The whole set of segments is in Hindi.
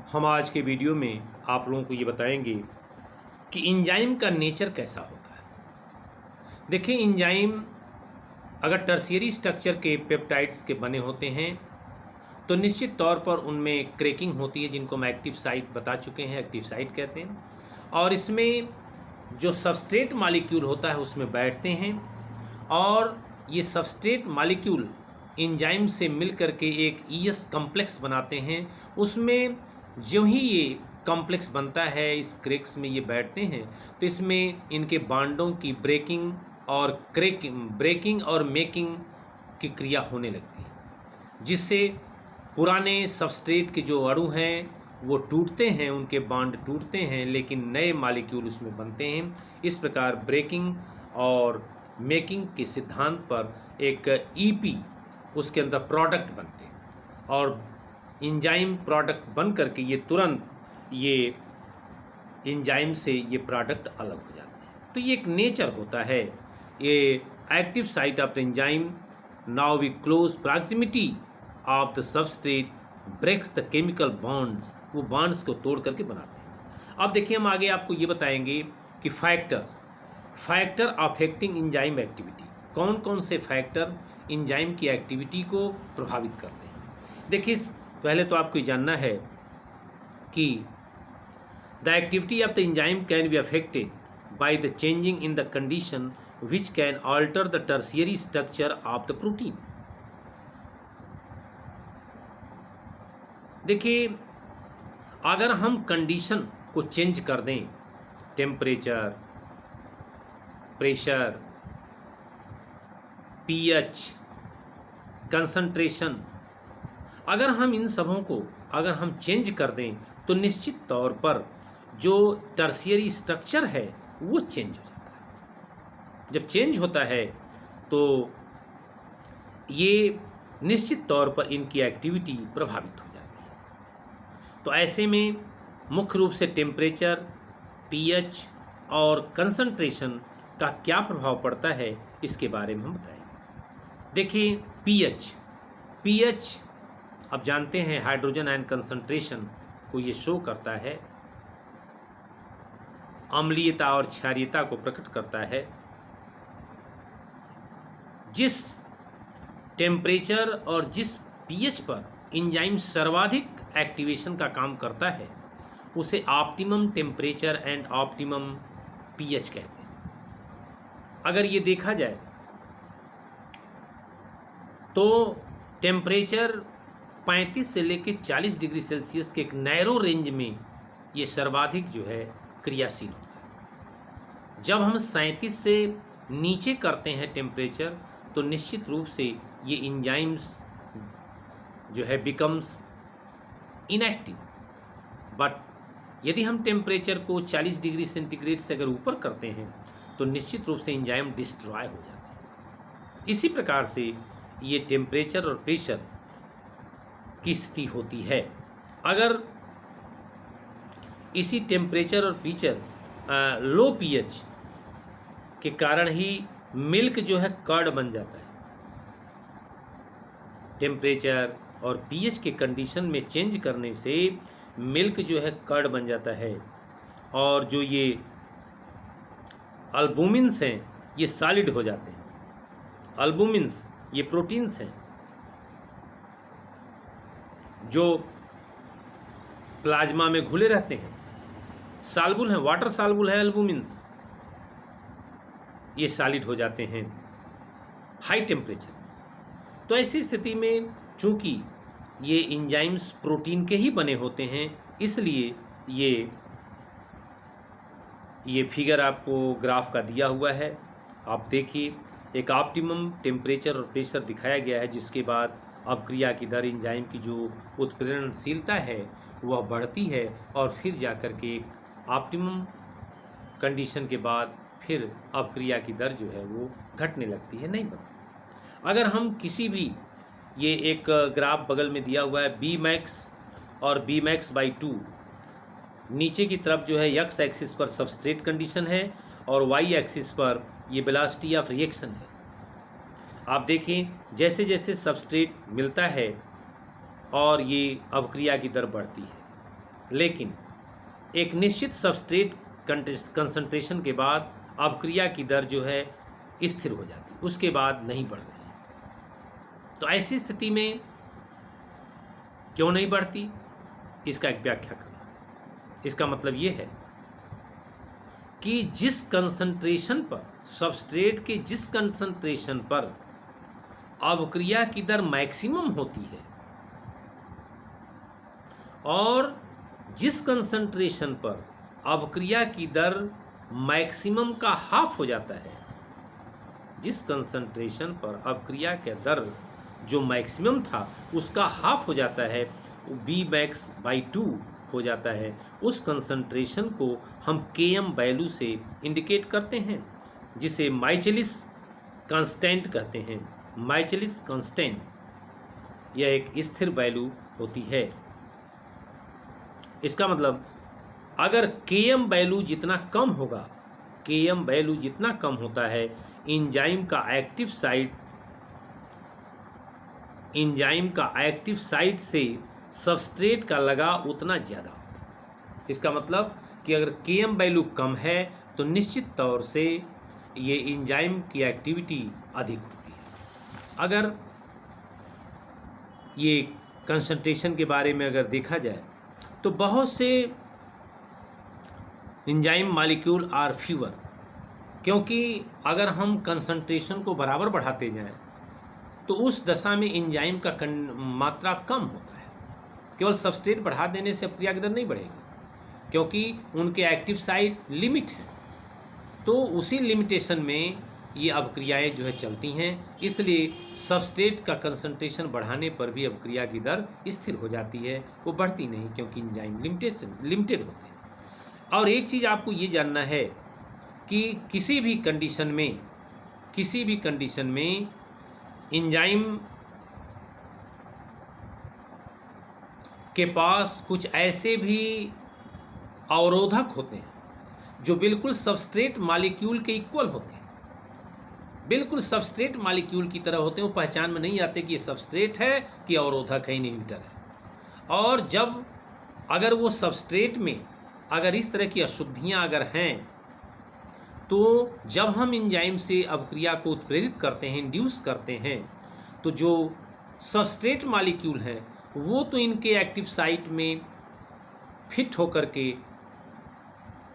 हम आज के वीडियो में आप लोगों को ये बताएंगे कि एंजाइम का नेचर कैसा होता है। देखिए, एंजाइम अगर टर्शियरी स्ट्रक्चर के पेप्टाइड्स के बने होते हैं तो निश्चित तौर पर उनमें क्रैकिंग होती है, जिनको हम एक्टिव साइट बता चुके हैं, एक्टिव साइट कहते हैं। और इसमें जो सबस्ट्रेट मॉलिक्यूल होता है उसमें बैठते हैं और ये सबस्ट्रेट मॉलिक्यूल एंजाइम से मिल करके एक ईएस कॉम्प्लेक्स बनाते हैं। उसमें जो ही ये कॉम्प्लेक्स बनता है, इस क्रैक्स में ये बैठते हैं तो इसमें इनके बांडों की ब्रेकिंग और मेकिंग की क्रिया होने लगती है, जिससे पुराने सबस्ट्रेट के जो अणु हैं वो टूटते हैं, उनके बांड टूटते हैं, लेकिन नए मॉलिक्यूल उसमें बनते हैं। इस प्रकार ब्रेकिंग और मेकिंग के सिद्धांत पर एक ईपी उसके अंदर प्रोडक्ट बनते हैं और एंजाइम प्रोडक्ट बन करके ये तुरंत ये एंजाइम से ये प्रोडक्ट अलग हो जाते हैं। तो ये एक नेचर होता है, ये active site of the enzyme. Now we close proximity of the substrate breaks the chemical bonds, वो बॉन्ड्स को तोड़ करके बनाते हैं। अब देखिए, हम आगे आपको ये बताएंगे कि फैक्टर अफेक्टिंग एंजाइम एक्टिविटी, कौन कौन से फैक्टर एंजाइम की एक्टिविटी को प्रभावित करते हैं। देखिए, पहले तो आपको जानना है कि the activity of the enzyme can be affected by the changing in the condition which can alter the tertiary structure of the protein. देखिए, अगर हम कंडीशन को चेंज कर दें, टेम्परेचर, प्रेशर, पीएच, कंसंट्रेशन, अगर हम इन सबों को अगर हम चेंज कर दें तो निश्चित तौर पर जो टर्शियरी स्ट्रक्चर है वो चेंज हो जाता है। जब चेंज होता है तो ये निश्चित तौर पर इनकी एक्टिविटी प्रभावित हो जाती है। तो ऐसे में मुख्य रूप से टेम्परेचर, पीएच और कंसंट्रेशन का क्या प्रभाव पड़ता है, इसके बारे में हम बताएंगे। देखिए, पीएच अब जानते हैं हाइड्रोजन आयन कंसंट्रेशन को ये शो करता है, अम्लीयता और क्षारीयता को प्रकट करता है। जिस टेम्परेचर और जिस पीएच पर एंजाइम सर्वाधिक एक्टिवेशन का काम करता है उसे optimum temperature and optimum pH कहते हैं। अगर ये देखा जाए तो टेम्परेचर 35 से लेकर 40 डिग्री सेल्सियस के एक नैरो रेंज में ये सर्वाधिक जो है क्रियाशील होता है। जब हम 37 से नीचे करते हैं टेम्परेचर तो निश्चित रूप से ये एंजाइम्स जो है बिकम्स इनएक्टिव। बट यदि हम टेम्परेचर को 40 डिग्री सेंटीग्रेड से अगर ऊपर करते हैं तो निश्चित रूप से एंजाइम डिस्ट्रॉय हो जाते हैं। इसी प्रकार से ये टेम्परेचर और प्रेशर की स्थिति होती है। अगर इसी टेम्परेचर और प्रेशर लो पीएच के कारण ही मिल्क जो है कर्ड बन जाता है। टेम्परेचर और पीएच के कंडीशन में चेंज करने से मिल्क जो है कर्ड बन जाता है और जो ये अल्बुमिन्स हैं ये सॉलिड हो जाते हैं। अल्बुमिन्स ये प्रोटीन्स हैं जो प्लाज्मा में घुले रहते हैं, सॉल्युबल हैं, वाटर सॉल्युबल है अल्बुमिन्स, ये सॉलिड हो जाते हैं हाई टेम्परेचर। तो ऐसी स्थिति में चूंकि ये एंजाइम्स प्रोटीन के ही बने होते हैं, इसलिए ये फिगर आपको ग्राफ का दिया हुआ है। आप देखिए, एक ऑप्टिमम टेम्परेचर और प्रेशर दिखाया गया है, जिसके बाद अपक्रिया की दर, एंजाइम की जो उत्प्रेरणशीलता है वह बढ़ती है और फिर जाकर के एक ऑप्टिमम कंडीशन के बाद फिर अपक्रिया की दर जो है वो घटने लगती है, नहीं बढ़ती। अगर हम किसी भी, ये एक ग्राफ बगल में दिया हुआ है, बी मैक्स और बी मैक्स बाई 2, नीचे की तरफ जो है एक्स एक्सिस पर सबस्ट्रेट कंडीशन है और वाई एक्सिस पर ये वेलोसिटी ऑफ रिएक्शन है। आप देखें, जैसे जैसे सबस्ट्रेट मिलता है और ये अपक्रिया की दर बढ़ती है लेकिन एक निश्चित सबस्ट्रेट कंसंट्रेशन के बाद अपक्रिया की दर जो है स्थिर हो जाती है, उसके बाद नहीं बढ़ रही। तो ऐसी स्थिति में क्यों नहीं बढ़ती, इसका एक व्याख्या करना। इसका मतलब ये है कि जिस कंसंट्रेशन पर, सबस्ट्रेट के जिस कंसंट्रेशन पर अपक्रिया की दर मैक्सिमम होती है और जिस कंसंट्रेशन पर अपक्रिया की दर मैक्सिमम का हाफ हो जाता है, जिस कंसंट्रेशन पर अपक्रिया का दर जो मैक्सिमम था उसका हाफ हो जाता है, Bmax/2 हो जाता है, उस कंसंट्रेशन को हम Km वैल्यू से इंडिकेट करते हैं, जिसे माइचेलिस कांस्टेंट कहते हैं। माइचेलिस कांस्टेंट यह एक स्थिर वैल्यू होती है। इसका मतलब अगर Km वैल्यू जितना कम होगा, Km वैल्यू जितना कम होता है, एंजाइम का एक्टिव साइट से सबस्ट्रेट का लगाव उतना ज़्यादा। इसका मतलब कि अगर Km वैल्यू कम है तो निश्चित तौर से ये एंजाइम की एक्टिविटी अधिक होती है। अगर ये कंसंट्रेशन के बारे में अगर देखा जाए तो बहुत से एंजाइम मॉलिक्यूल आर फीवर, क्योंकि अगर हम कंसंट्रेशन को बराबर बढ़ाते जाएं तो उस दशा में एंजाइम का मात्रा कम होता है। केवल सबस्ट्रेट बढ़ा देने से अपक्रिया की दर नहीं बढ़ेगी, क्योंकि उनके एक्टिव साइट लिमिट है। तो उसी लिमिटेशन में ये अपक्रियाएं जो है चलती हैं। इसलिए सबस्ट्रेट का कंसंट्रेशन बढ़ाने पर भी अपक्रिया की दर स्थिर हो जाती है, वो बढ़ती नहीं, क्योंकि एंजाइम लिमिटेड होते हैं। और एक चीज़ आपको ये जानना है कि किसी भी कंडीशन में एंजाइम के पास कुछ ऐसे भी अवरोधक होते हैं जो बिल्कुल सबस्ट्रेट मॉलिक्यूल के इक्वल होते हैं, बिल्कुल सबस्ट्रेट मॉलिक्यूल की तरह होते हैं। वो पहचान में नहीं आते कि ये सबस्ट्रेट है कि अवरोधक है, इनहिबिटर है। और जब अगर वो सबस्ट्रेट में अगर इस तरह की अशुद्धियाँ अगर हैं, तो जब हम एंजाइम से अपक्रिया को उत्प्रेरित करते हैं, इंड्यूस करते हैं, तो जो सबस्ट्रेट मॉलिक्यूल हैं वो तो इनके एक्टिव साइट में फिट होकर के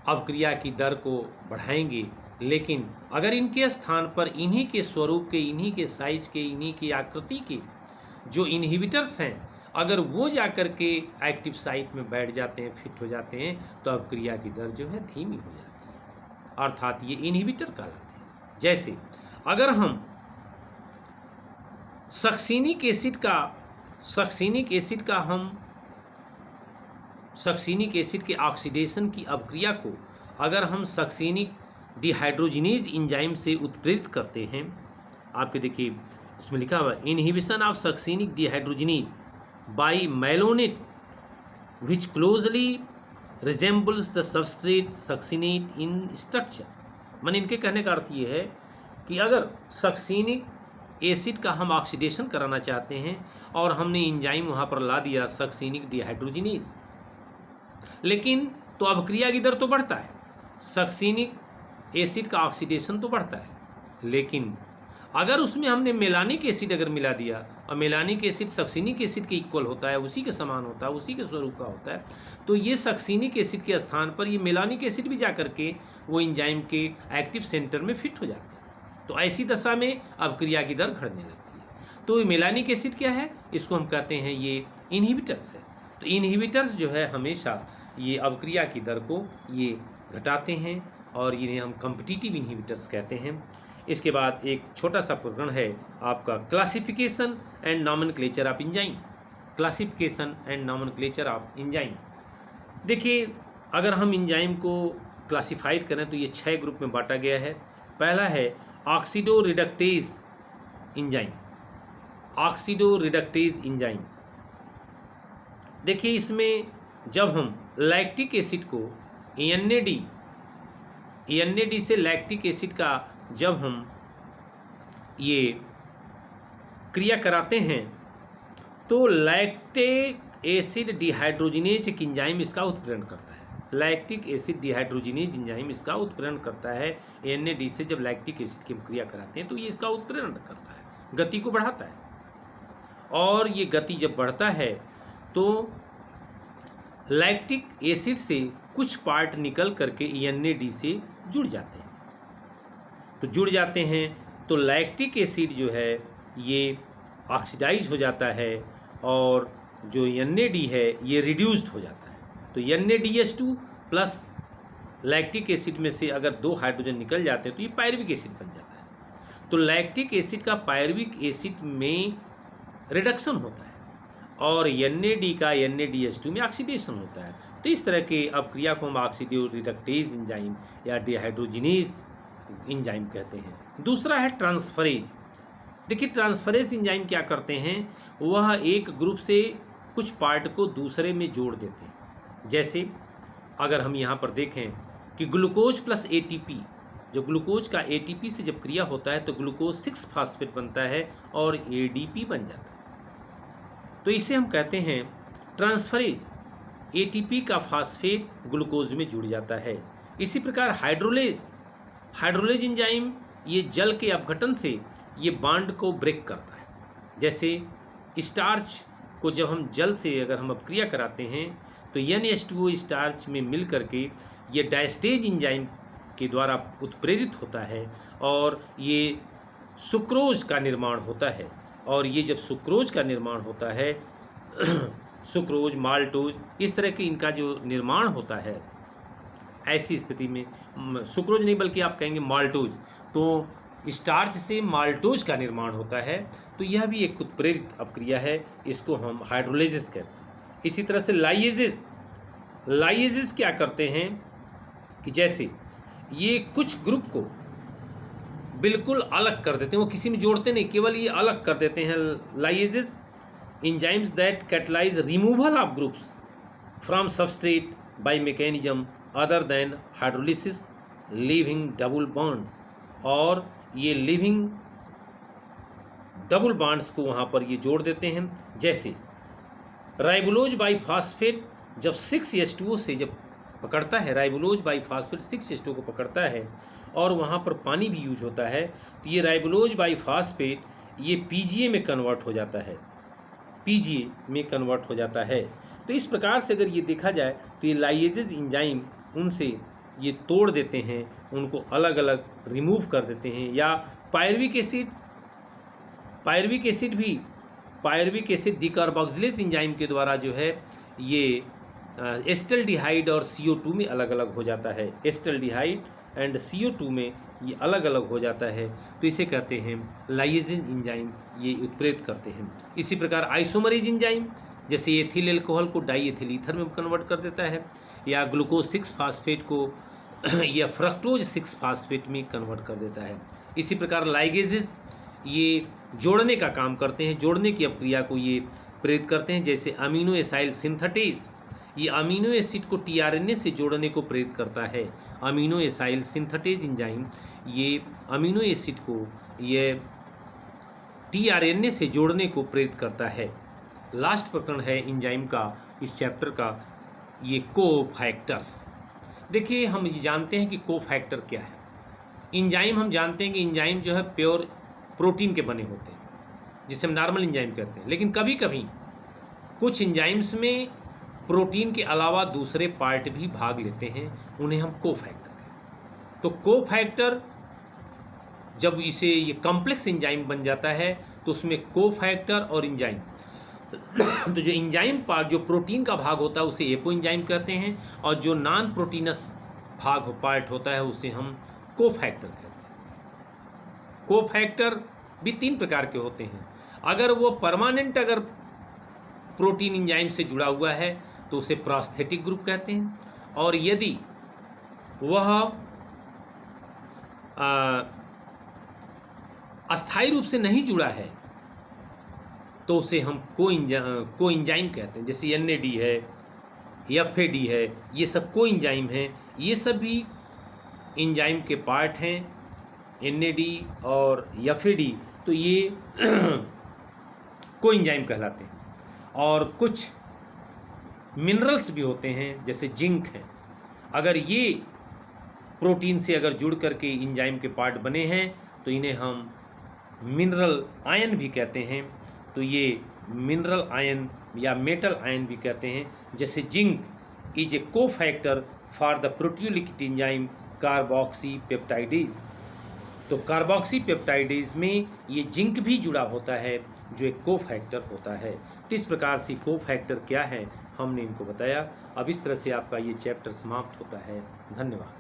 अपक्रिया की दर को बढ़ाएंगे, लेकिन अगर इनके स्थान पर इन्हीं के स्वरूप के, इन्हीं के साइज के, इन्हीं की आकृति के जो इनहिबिटर्स हैं, अगर वो जाकर के एक्टिव साइट में बैठ जाते हैं, फिट हो जाते हैं, तो अपक्रिया की दर जो है धीमी हो जाती है, अर्थात ये इनहिबिटर कहलाते हैं। जैसे अगर हम सक्सिनिक एसिड के ऑक्सीडेशन की अपक्रिया को अगर हम सक्सिनिक डिहाइड्रोजिनेज एंजाइम से उत्प्रेरित करते हैं, आपके देखिए उसमें लिखा हुआ inhibition of succinic dehydrogenase by malonate which closely resembles the substrate succinate in structure. मन इनके कहने का अर्थ ये है कि अगर सक्सिनिक एसिड का हम ऑक्सीडेशन कराना चाहते हैं और हमने एंजाइम वहाँ पर ला दिया सक्सिनिक डिहाइड्रोजिनेज, लेकिन तो अपक्रिया की दर तो बढ़ता है, सक्सिनिक एसिड का ऑक्सीडेशन तो बढ़ता है, लेकिन अगर उसमें हमने मेलानिक एसिड अगर मिला दिया, और मेलानिक एसिड सक्सिनिक एसिड के इक्वल होता है, उसी के समान होता है, उसी के स्वरूप का होता है, तो ये सक्सिनिक एसिड के स्थान पर ये मेलानिक एसिड भी जा करके वो एंजाइम के एक्टिव सेंटर में फिट हो जाता है। तो ऐसी दशा में अपक्रिया की दर घटने लगती है। तो मेलानिक एसिड क्या है, इसको हम कहते हैं ये इनहिबिटर्स है। तो इनहिबिटर्स जो है हमेशा ये अपक्रिया की दर को ये घटाते हैं और इन्हें हम कॉम्पिटिटिव इनहिबिटर्स कहते हैं। इसके बाद एक छोटा सा प्रकरण है आपका classification and nomenclature of enzyme. Classification and nomenclature of enzyme. देखिए अगर हम एंजाइम को क्लासिफाइड करें तो ये 6 ग्रुप में बांटा गया है। पहला है oxido reductase enzyme. Oxido reductase enzyme, देखिए इसमें जब हम लैक्टिक एसिड को एन से लैक्टिक एसिड का जब हम ये क्रिया कराते हैं तो लैक्टिक एसिड डिहाइड्रोजिनेज एक एंजाइम इसका उत्प्रेरण करता है। लैक्टिक एसिड डिहाइड्रोजिनेज एंजाइम इसका उत्प्रेरण करता है। NAD से जब लैक्टिक एसिड की क्रिया कराते हैं तो ये इसका उत्प्रेरण करता है, गति को बढ़ाता है। और ये गति जब बढ़ता है तो लैक्टिक एसिड से कुछ पार्ट निकल करके NAD से जुड़ जाते हैं। तो जुड़ जाते हैं तो लैक्टिक एसिड जो है ये ऑक्सीडाइज हो जाता है और जो NAD है ये रिड्यूस्ड हो जाता है। तो NADH2 प्लस लैक्टिक एसिड में से अगर 2 हाइड्रोजन निकल जाते हैं तो ये पायरुविक एसिड बन जाता है। तो लैक्टिक एसिड का पायरुविक एसिड में रिडक्शन होता है और NAD का NADH2 में ऑक्सीडेशन होता है। तो इस तरह के अपक्रिया को हम ऑक्सीडेटिव रिडक्टेज एंजाइम या डिहाइड्रोजिनेज एंजाइम कहते हैं। दूसरा है ट्रांसफरेज। देखिए ट्रांसफरेज एंजाइम क्या करते हैं, वह एक ग्रुप से कुछ पार्ट को दूसरे में जोड़ देते हैं। जैसे अगर हम यहाँ पर देखें कि ग्लूकोज प्लस ATP, जो ग्लूकोज का ATP से जब क्रिया होता है तो ग्लूकोज 6 फास्फेट बनता है और ADP बन जाता है। तो इसे हम कहते हैं ट्रांसफरेज। ATP का फास्फेट ग्लूकोज में जुड़ जाता है। इसी प्रकार हाइड्रोलेज एंजाइम ये जल के अपघटन से ये बांड को ब्रेक करता है। जैसे स्टार्च को जब हम जल से अगर हम अपक्रिया कराते हैं तो NH2O स्टार्च में मिल करके ये डायस्टेज एंजाइम के द्वारा उत्प्रेरित होता है और ये सुक्रोज का निर्माण होता है। और ये जब सुक्रोज का निर्माण होता है सुक्रोज, माल्टोज, इस तरह के इनका जो निर्माण होता है, ऐसी स्थिति में सुक्रोज नहीं बल्कि आप कहेंगे माल्टोज, तो स्टार्च से माल्टोज का निर्माण होता है। तो यह भी एक उत्प्रेरित अपक्रिया है, इसको हम हाइड्रोलाइसिस कहते हैं। इसी तरह से लाइएजिस क्या करते हैं कि जैसे ये कुछ ग्रुप को बिल्कुल अलग कर देते हैं, वो किसी में जोड़ते नहीं, केवल ये अलग कर देते हैं। Ligases enzymes that catalyze removal of groups from substrate by mechanism other than hydrolysis, leaving double bonds. और ये लिविंग डबल बॉन्ड्स को वहाँ पर ये जोड़ देते हैं। जैसे राइबोलोज बाइफॉस्फेट जब 6H2O से जब पकड़ता है, राइबोलोज बाइफॉस्फेट 6H2O को पकड़ता है और वहाँ पर पानी भी यूज होता है, तो ये राइबोलोज बाइफॉस्फेट ये PGA में कन्वर्ट हो जाता है, PGA में कन्वर्ट हो जाता है। तो इस प्रकार से अगर ये देखा जाए तो ये लाइएजेज एंजाइम उनसे ये तोड़ देते हैं, उनको अलग अलग रिमूव कर देते हैं। या पायरुविक एसिड डिकार्बोक्सिलेज एंजाइम के द्वारा जो है ये एस्टल्डिहाइड और CO2 में अलग अलग हो जाता है। एस्टल्डिहाइड एंड CO2 में ये अलग अलग हो जाता है, तो इसे कहते हैं लाइएजेज एंजाइम, ये उत्प्रेरित करते हैं। इसी प्रकार आइसोमरेज एंजाइम जैसे एथिल एल्कोहल को डाई एथिल ईथर में कन्वर्ट कर देता है, या ग्लूकोज 6 फास्फेट को या फ्रक्टोज 6 फास्फेट में कन्वर्ट कर देता है। इसी प्रकार लाइगेजेस ये जोड़ने का काम करते हैं, जोड़ने की अपक्रिया को ये प्रेरित करते हैं। जैसे अमीनो एसाइल सिंथेटेज, ये अमीनो एसिड को tRNA से जोड़ने को प्रेरित करता है। अमीनो एसाइल सिंथेटेज एंजाइम ये अमीनो एसिड को ये tRNA से जोड़ने को प्रेरित करता है। लास्ट प्रकरण है एंजाइम का इस चैप्टर का, ये कोफैक्टर्स। देखिए हम जानते हैं कि कोफैक्टर क्या है। एंजाइम हम जानते हैं कि एंजाइम जो है प्योर प्रोटीन के बने होते हैं, जिसे हम नॉर्मल एंजाइम कहते हैं। लेकिन कभी कभी कुछ एंजाइम्स में प्रोटीन के अलावा दूसरे पार्ट भी भाग लेते हैं, उन्हें हम कोफैक्टर कहते हैं। तो कोफैक्टर जब इसे ये कॉम्प्लेक्स एंजाइम बन जाता है तो उसमें कोफैक्टर और एंजाइम तो जो एंजाइम पार्ट जो प्रोटीन का भाग होता है उसे एपो एंजाइम कहते हैं, और जो नॉन प्रोटीनस पार्ट होता है उसे हम कोफैक्टर कहते हैं। कोफैक्टर भी 3 प्रकार के होते हैं। अगर वो परमानेंट अगर प्रोटीन एंजाइम से जुड़ा हुआ है तो उसे प्रोस्थेटिक ग्रुप कहते हैं, और यदि वह अस्थायी रूप से नहीं जुड़ा है तो उसे हम को एंजाइम कहते हैं। जैसे NAD है, FAD है, ये सब को एंजाइम हैं। ये सब भी एंजाइम के पार्ट हैं, NAD और FAD, तो ये को एंजाइम कहलाते हैं। और कुछ मिनरल्स भी होते हैं, जैसे जिंक है। अगर ये प्रोटीन से अगर जुड़ करके इंजाइम के पार्ट बने हैं तो इन्हें हम मिनरल आयन भी कहते हैं। तो ये मिनरल आयन या मेटल आयन भी कहते हैं। जैसे zinc is a cofactor for the proteolytic enzyme carboxypeptidase. तो कार्बोक्सी पेप्टाइडेज में ये जिंक भी जुड़ा होता है जो एक कोफैक्टर होता है। तो इस प्रकार से कोफैक्टर क्या है हमने इनको बताया। अब इस तरह से आपका ये चैप्टर समाप्त होता है। धन्यवाद।